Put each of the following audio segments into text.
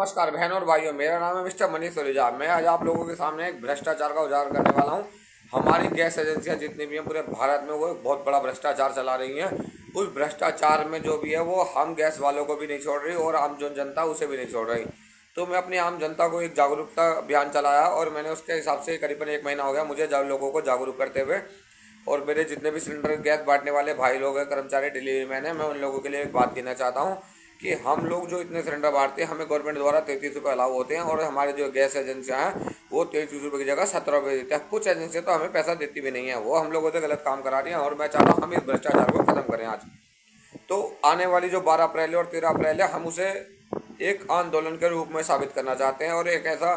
नमस्कार बहनों और भाइयों, मेरा नाम है मिस्टर मनीष सलूजा। मैं आज आप लोगों के सामने एक भ्रष्टाचार का उजागर करने वाला हूं। हमारी गैस एजेंसियां जितनी भी हैं पूरे भारत में, वो एक बहुत बड़ा भ्रष्टाचार चला रही हैं। उस भ्रष्टाचार में जो भी है वो हम गैस वालों को भी नहीं छोड़ रही और आम जो जनता उसे भी नहीं छोड़ रही। तो मैं अपनी आम जनता को एक जागरूकता अभियान चलाया और मैंने उसके हिसाब से करीबन 1 महीना हो गया मुझे लोगों को जागरूक करते हुए। और मेरे जितने भी सिलेंडर गैस बांटने वाले भाई लोग हैं, कर्मचारी, डिलीवरी मैन है, मैं उन लोगों के लिए एक बात कहना चाहता हूँ कि हम लोग जो इतने सिलेंडर बांटते हैं, हमें गवर्नमेंट द्वारा 33 रुपये अलाउ होते हैं और हमारे जो गैस एजेंसियाँ हैं वो 33 रुपये की जगह 17 रुपये देते हैं। कुछ एजेंसियाँ तो हमें पैसा देती भी नहीं है, वो हम लोगों से गलत काम करा रही हैं और मैं चाहता हूँ हम इस भ्रष्टाचार को खत्म करें आज। तो आने वाली जो 12 अप्रैल और 13 अप्रैल है, हम उसे एक आंदोलन के रूप में साबित करना चाहते हैं और एक ऐसा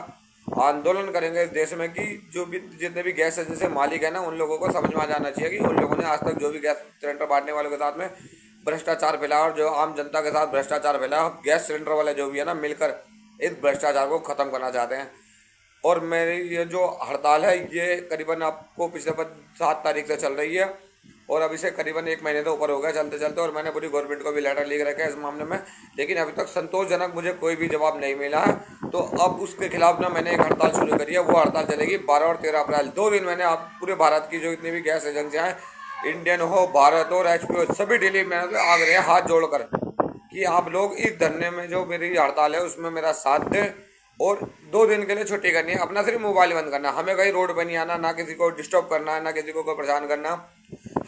आंदोलन करेंगे इस देश में कि जो भी जितने भी गैस एजेंसी मालिक है ना, उन लोगों को समझ में आ जाना चाहिए कि उन लोगों ने आज तक जो भी गैस सिलेंडर बांटने वालों के साथ में भ्रष्टाचार फैलाया और जो आम जनता के साथ भ्रष्टाचार फैलाया, गैस सिलेंडर वाले जो भी है ना, मिलकर इस भ्रष्टाचार को खत्म करना चाहते हैं। और मेरी ये जो हड़ताल है ये करीबन आपको पिछले 7 तारीख से चल रही है और अभी से करीबन 1 महीने तो ऊपर हो गया चलते चलते, और मैंने पूरी गवर्नमेंट को भी लेटर लिख रखा है इस मामले में, लेकिन अभी तक संतोषजनक मुझे कोई भी जवाब नहीं मिला है। तो अब उसके खिलाफ ना मैंने एक हड़ताल शुरू करी है। वो हड़ताल चलेगी 12 और 13 अप्रैल, 2 दिन। मैंने आप पूरे भारत की जो इतनी भी गैस एजेंसियाँ हैं, इंडियन हो, भारत हो और HP हो, सभी डिलीवरी मैन से आग्रह हाथ जोड़कर कि आप लोग इस धरने में जो मेरी हड़ताल है उसमें मेरा साथ दें और 2 दिन के लिए छुट्टी करनी है। अपना सिर्फ मोबाइल बंद करना, हमें कहीं रोड पर नहीं आना, ना किसी को डिस्टर्ब करना है, ना किसी को कोई परेशान करना।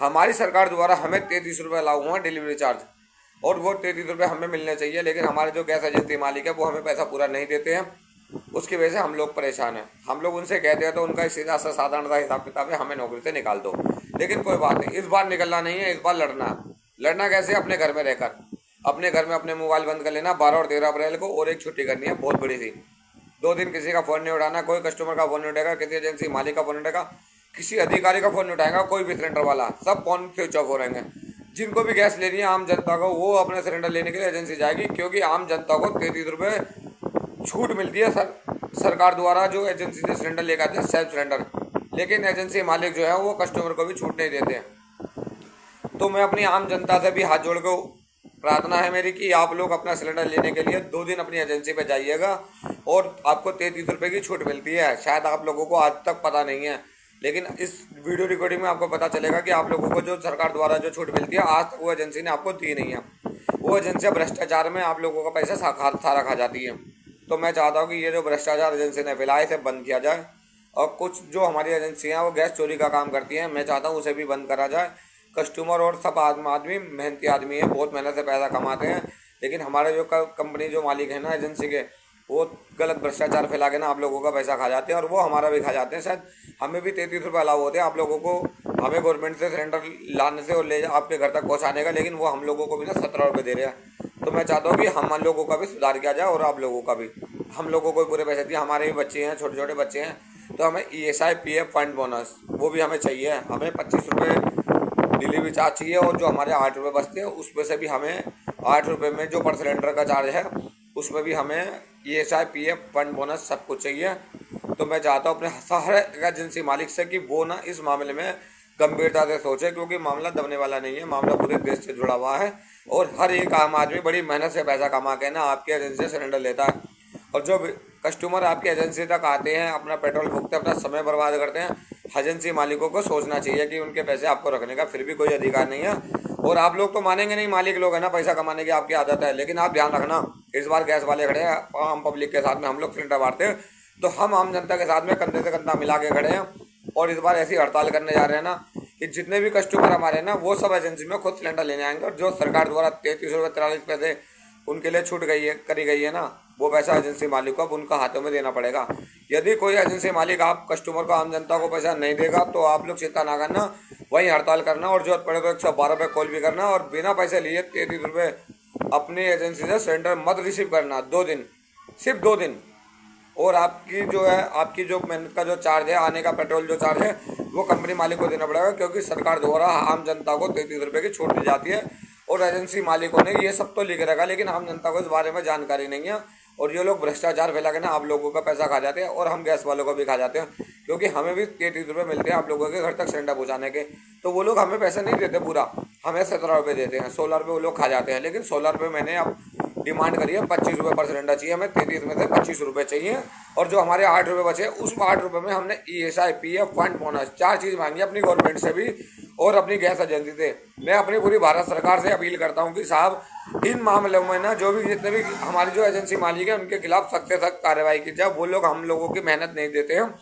हमारी सरकार द्वारा हमें 33 रुपये अलाउ हुआ डिलीवरी चार्ज और वो 33 रुपये हमें मिलने चाहिए, लेकिन हमारे जो गैस एजेंसी मालिक है वो हमें पैसा पूरा नहीं देते हैं। उसकी वजह से हम लोग परेशान हैं। हम लोग उनसे कहते हैं तो उनका सीधा सा साधारण सा हिसाब किताब है, हमें नौकरी से निकाल दो। लेकिन कोई बात नहीं, इस बार निकलना नहीं है, इस बार लड़ना है। लड़ना कैसे? अपने घर में रहकर, अपने घर में अपने मोबाइल बंद कर लेना 12 और 13 अप्रैल को, और एक छुट्टी करनी है बहुत बड़ी सी। 2 दिन किसी का फ़ोन नहीं उठाना, कोई कस्टमर का फ़ोन नहीं उठाएगा, किसी एजेंसी मालिक का फ़ोन नहीं उठाएगा, किसी अधिकारी का फ़ोन नहीं उठाएगा, कोई भी सिलेंडर वाला, सब फ़ोन स्विच ऑफ हो रहेंगे। जिनको भी गैस लेनी है आम जनता को, वो अपने सिलेंडर लेने के लिए एजेंसी जाएगी, क्योंकि आम जनता को 33 रुपये छूट मिलती है सरकार द्वारा जो एजेंसी से सिलेंडर लेकर आते हैं, सेल्फ सिलेंडर। लेकिन एजेंसी मालिक जो है वो कस्टमर को भी छूट नहीं देते हैं। तो मैं अपनी आम जनता से भी हाथ जोड़ के प्रार्थना है मेरी कि आप लोग अपना सिलेंडर लेने के लिए 2 दिन अपनी एजेंसी पे जाइएगा और आपको 33 रुपये की छूट मिलती है। शायद आप लोगों को आज तक पता नहीं है, लेकिन इस वीडियो रिकॉर्डिंग में आपको पता चलेगा कि आप लोगों को जो सरकार द्वारा जो छूट मिलती है, आज तक वो एजेंसी ने आपको दी नहीं है। वो एजेंसियाँ भ्रष्टाचार में आप लोगों का पैसा सारा खा जाती है। तो मैं चाहता हूँ कि ये जो भ्रष्टाचार एजेंसी ने फैलाया इसे बंद किया जाए, और कुछ जो हमारी एजेंसियाँ वो गैस चोरी का काम करती हैं, मैं चाहता हूँ उसे भी बंद करा जाए। कस्टमर और सब आदमी मेहनती आदमी है, बहुत मेहनत से पैसा कमाते हैं, लेकिन हमारे जो कंपनी जो मालिक है ना एजेंसी के, वो गलत भ्रष्टाचार फैला के ना आप लोगों का पैसा खा जाते हैं और वो हमारा भी खा जाते हैं। शायद हमें भी 33 रुपये अलाउ होते हैं आप लोगों को, हमें गवर्नमेंट से सिलेंडर लाने से और ले आपके घर तक पहुंचाने का, लेकिन वो हम लोगों को भी ना 17 रुपये दे रहे हैं। तो मैं चाहता हूँ कि हम लोगों का भी सुधार किया जाए और आप लोगों का भी, हम लोगों को भी पूरे पैसे दिए। हमारे भी बच्चे हैं, छोटे छोटे बच्चे हैं, तो हमें ESI PF फंड बोनस वो भी हमें चाहिए। हमें 25 रुपये डिलीवरी चार्ज चाहिए और जो हमारे 8 रुपये बचते हैं उसमें से भी हमें 8 रुपये में जो पर सिलेंडर का चार्ज है उसमें भी हमें ESI PF फंड बोनस सब कुछ चाहिए। तो मैं चाहता हूँ अपने हर एजेंसी मालिक से कि वो ना इस मामले में गंभीरता से सोचे, क्योंकि मामला दबने वाला नहीं है, मामला पूरे देश से जुड़ा हुआ है और हर एक आम आदमी बड़ी मेहनत से पैसा कमा के ना आपकी एजेंसी से सिलेंडर लेता है। और जो कस्टमर आपकी एजेंसी तक आते हैं, अपना पेट्रोल फूकते हैं, अपना समय बर्बाद करते हैं, एजेंसी मालिकों को सोचना चाहिए कि उनके पैसे आपको रखने का फिर भी कोई अधिकार नहीं है। और आप लोग तो मानेंगे नहीं, मालिक लोग है ना, पैसा कमाने की आपकी आदत है, लेकिन आप ध्यान रखना, इस बार गैस वाले खड़े हैं आम पब्लिक के साथ में, हम लोग सिलेंडर बांटते हैं तो हम आम जनता के साथ में कंधे से कंधा मिला के खड़े हैं। और इस बार ऐसी हड़ताल करने जा रहे हैं ना कि जितने भी कस्टमर हमारे हैं ना, वो सब एजेंसी में खुद सिलेंडर लेने आएंगे और जो सरकार द्वारा 33 रुपये 43 पैसे उनके लिए छूट करी गई है ना, वो पैसा एजेंसी मालिक को अब उनका हाथों में देना पड़ेगा। यदि कोई एजेंसी मालिक आप कस्टमर को, आम जनता को पैसा नहीं देगा तो आप लोग चिंता ना करना, वहीं हड़ताल करना और जरूरत पड़े तो 112 पे कॉल भी करना और बिना पैसे लिए 33 रुपये अपनी एजेंसी से सिलेंडर मत रिसीव करना। 2 दिन, सिर्फ 2 दिन। और आपकी जो है, आपकी जो मेहनत का जो चार्ज है, आने का पेट्रोल जो चार्ज है, वो कंपनी मालिक को देना पड़ेगा, क्योंकि सरकार द्वारा आम जनता को 33 रुपये की छूट दी जाती है। और एजेंसी मालिकों ने ये सब तो लिख रखा, लेकिन आम जनता को इस बारे में जानकारी नहीं है और ये लोग भ्रष्टाचार फैला के ना आप लोगों का पैसा खा जाते हैं और हम गैस वालों को भी खा जाते हैं, क्योंकि हमें भी 33 रुपये मिलते हैं आप लोगों के घर तक सिलेंडर पहुँचाने के। तो वो लोग हमें पैसे नहीं देते पूरा, हमें 17 रुपये देते हैं, 16 रुपये वो लोग खा जाते हैं। लेकिन 16 रुपये मैंने अब डिमांड करी है 25 रुपये पर सिलेंडर चाहिए, हमें 33 में से 25 रुपये चाहिए। और जो हमारे 8 रुपये बचे उस 8 रुपये में हमने ESI PF फंड बोनस 4 चीज़ मांगी अपनी गवर्नमेंट से भी और अपनी गैस एजेंसी से। मैं अपनी पूरी भारत सरकार से अपील करता हूँ कि साहब इन मामलों में ना जो भी जितने भी हमारी जो एजेंसी मालिक है उनके खिलाफ सख्त से सख्त कार्रवाई की जाए। वो लोग हम लोगों की मेहनत नहीं देते हैं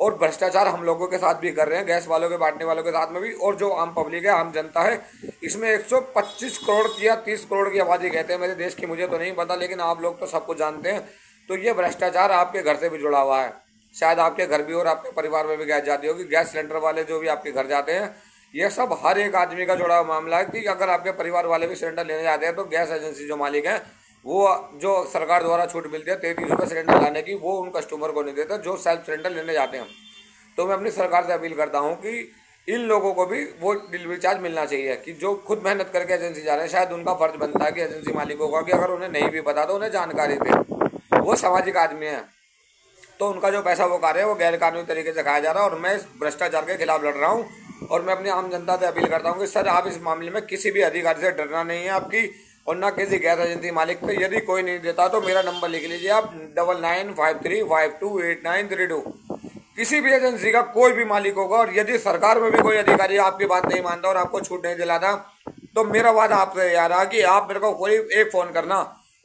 और भ्रष्टाचार हम लोगों के साथ भी कर रहे हैं, गैस वालों के बांटने वालों के साथ में भी। और जो आम पब्लिक है, आम जनता है, इसमें 125 करोड़ की या 30 करोड़ की आबादी कहते हैं मेरे देश की, मुझे तो नहीं पता, लेकिन आप लोग तो सब कुछ जानते हैं। तो ये भ्रष्टाचार आपके घर से भी जुड़ा हुआ है, शायद आपके घर भी और आपके परिवार में भी गैस जाती होगी। गैस सिलेंडर वाले जो भी आपके घर जाते हैं, ये सब हर एक आदमी का जुड़ा हुआ मामला है कि अगर आपके परिवार वाले भी सिलेंडर लेने जाते हैं तो गैस एजेंसी जो मालिक हैं वो जो सरकार द्वारा छूट मिलती है 33 रुपये सिलेंडर लाने की, वो उन कस्टमर को नहीं देते जो सेल्फ सिलेंडर लेने जाते हैं। तो मैं अपनी सरकार से अपील करता हूँ कि इन लोगों को भी वो डिलीवरी चार्ज मिलना चाहिए कि जो खुद मेहनत करके एजेंसी जा रहे हैं। शायद उनका फर्ज बनता है कि एजेंसी मालिकों का कि अगर उन्हें नहीं भी पता तो उन्हें जानकारी दे, वो सामाजिक आदमी है, तो उनका जो पैसा वो खा रहे हैं वो गैर कानूनी तरीके से खाया जा रहा है। और मैं इस भ्रष्टाचार के खिलाफ लड़ रहा हूँ और मैं अपनी आम जनता से अपील करता हूँ कि सर आप इस मामले में किसी भी अधिकारी से डरना नहीं है आपकी, और ना किसी गैस एजेंसी मालिक से। यदि कोई नहीं देता तो मेरा नंबर लिख लीजिए आप 9953528932। किसी भी एजेंसी का कोई भी मालिक होगा और यदि सरकार में भी कोई अधिकारी आपकी बात नहीं मानता और आपको छूट नहीं दिलाता तो मेरा वादा आपसे यार है कि आप मेरे को कोई एक फ़ोन करना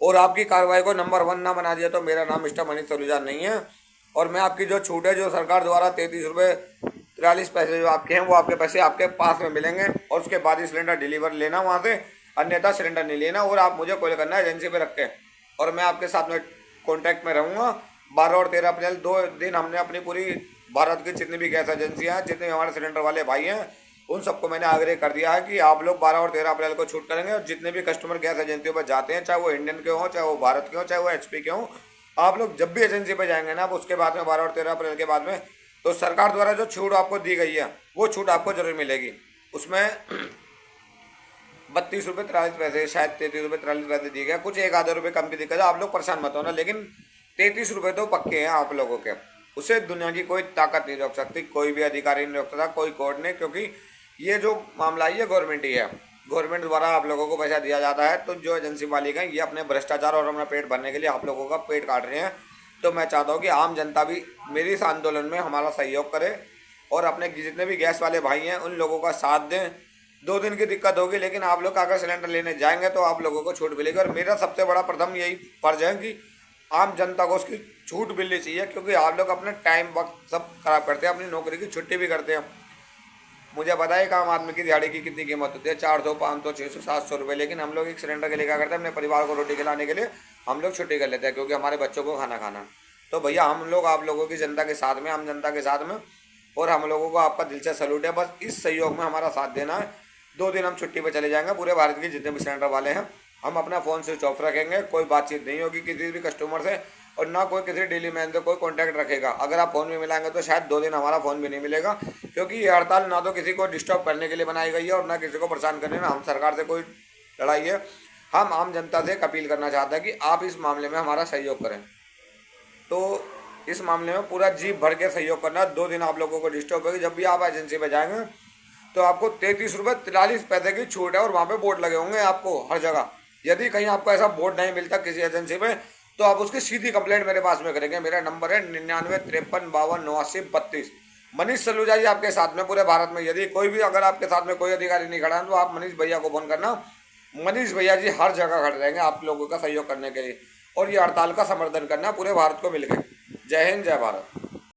और आपकी कार्रवाई को नंबर 1 ना बना दिया तो मेरा नाम मिस्टर मनीष सलूजा नहीं है। और मैं आपकी जो छूट है जो सरकार द्वारा 33 रुपये 43 पैसे जो आपके हैं वो आपके पैसे आपके पास में मिलेंगे और उसके बाद ही सिलेंडर डिलीवर लेना वहाँ से, अन्यथा सिलेंडर नहीं लेना। और आप मुझे कॉल करना एजेंसी पे रख के और मैं आपके साथ में कॉन्टैक्ट में रहूँगा। 12 और 13 अप्रैल 2 दिन हमने अपनी पूरी भारत की जितनी भी गैस एजेंसियाँ हैं, जितने भी हमारे सिलेंडर वाले भाई हैं, उन सबको मैंने आग्रह कर दिया है कि आप लोग 12 और 13 अप्रैल को छूट करेंगे। और जितने भी कस्टमर गैस एजेंसियों पर जाते हैं, चाहे वो इंडियन के हों, चाहे वो भारत के हों, चाहे वो HP के हों, आप लोग जब भी एजेंसी पर जाएंगे ना, अब उसके बाद में 12 और 13 अप्रैल के बाद में तो सरकार द्वारा जो छूट आपको दी गई है वो छूट आपको जरूर मिलेगी। उसमें 32 रुपये 43 पैसे, शायद 33 रुपये 43 पैसे दिए गए, कुछ 1 आधा रुपये कम की दिक्कत है, आप लोग परेशान मत होना। लेकिन 33 रुपये तो पक्के हैं आप लोगों के, उसे दुनिया की कोई ताकत नहीं रोक सकती, कोई भी अधिकारी नहीं रोक सकता, कोई कोर्ट नहीं, क्योंकि ये जो मामला है ये गवर्नमेंट ही है। गवर्नमेंट द्वारा आप लोगों को पैसा दिया जाता है। तो जो एजेंसी मालिक हैं ये अपने भ्रष्टाचार और अपना पेट भरने के लिए आप लोगों का पेट काट रहे हैं। तो मैं चाहता हूँ कि आम जनता भी मेरी इस आंदोलन में हमारा सहयोग करे और अपने जितने भी गैस वाले भाई हैं उन लोगों का साथ दें। 2 दिन की दिक्कत होगी, लेकिन आप लोग अगर सिलेंडर लेने जाएंगे तो आप लोगों को छूट मिलेगी। और मेरा सबसे बड़ा प्रथम यही फर्ज है कि आम जनता को उसकी छूट मिलनी चाहिए, क्योंकि आप लोग अपने टाइम वक्त सब खराब करते हैं, अपनी नौकरी की छुट्टी भी करते हैं। मुझे पता है कि आम आदमी की दिहाड़ी की कितनी कीमत होती है, 400 500 600 700 रुपये, लेकिन हम लोग एक सिलेंडर के लिए क्या करते हैं, अपने परिवार को रोटी खिलाने के लिए हम लोग छुट्टी कर लेते हैं, क्योंकि हमारे बच्चों को खाना खाना। तो भैया हम लोग आप लोगों की जनता के साथ में, आम जनता के साथ में, और हम लोगों को आपका दिल से सैल्यूट है। बस इस सहयोग में हमारा साथ देना है। 2 दिन हम छुट्टी पर चले जाएंगे, पूरे भारत के जितने भी सिलेंडर वाले हैं हम अपना फ़ोन स्विच ऑफ रखेंगे, कोई बातचीत नहीं होगी किसी भी कस्टमर से, और ना कोई किसी डेली मैन से कोई कांटेक्ट रखेगा। अगर आप फ़ोन भी मिलाएंगे तो शायद 2 दिन हमारा फ़ोन भी नहीं मिलेगा, क्योंकि ये हड़ताल ना तो किसी को डिस्टर्ब करने के लिए बनाई गई है और ना किसी को परेशान करने, ना हम सरकार से कोई लड़ाई है। हम आम जनता से एक अपील करना चाहते हैं कि आप इस मामले में हमारा सहयोग करें। तो इस मामले में पूरा जी भर के सहयोग करना। 2 दिन आप लोगों को डिस्टर्ब होगी। जब भी आप एजेंसी पे जाएंगे तो आपको 33 रुपये 43 पैसे की छूट है, और वहाँ पे बोर्ड लगे होंगे आपको हर जगह। यदि कहीं आपको ऐसा बोर्ड नहीं मिलता किसी एजेंसी पे तो आप उसकी सीधी कंप्लेंट मेरे पास में करेंगे। मेरा नंबर है 9953528932। मनीष सलूजा जी आपके साथ में पूरे भारत में। यदि कोई भी अगर आपके साथ में कोई अधिकारी नहीं खड़ा है तो आप मनीष भैया को फोन करना। मनीष भैया जी हर जगह खड़े रहेंगे आप लोगों का सहयोग करने के लिए, और ये हड़ताल का समर्थन करना पूरे भारत को मिलकर। जय हिंद, जय भारत।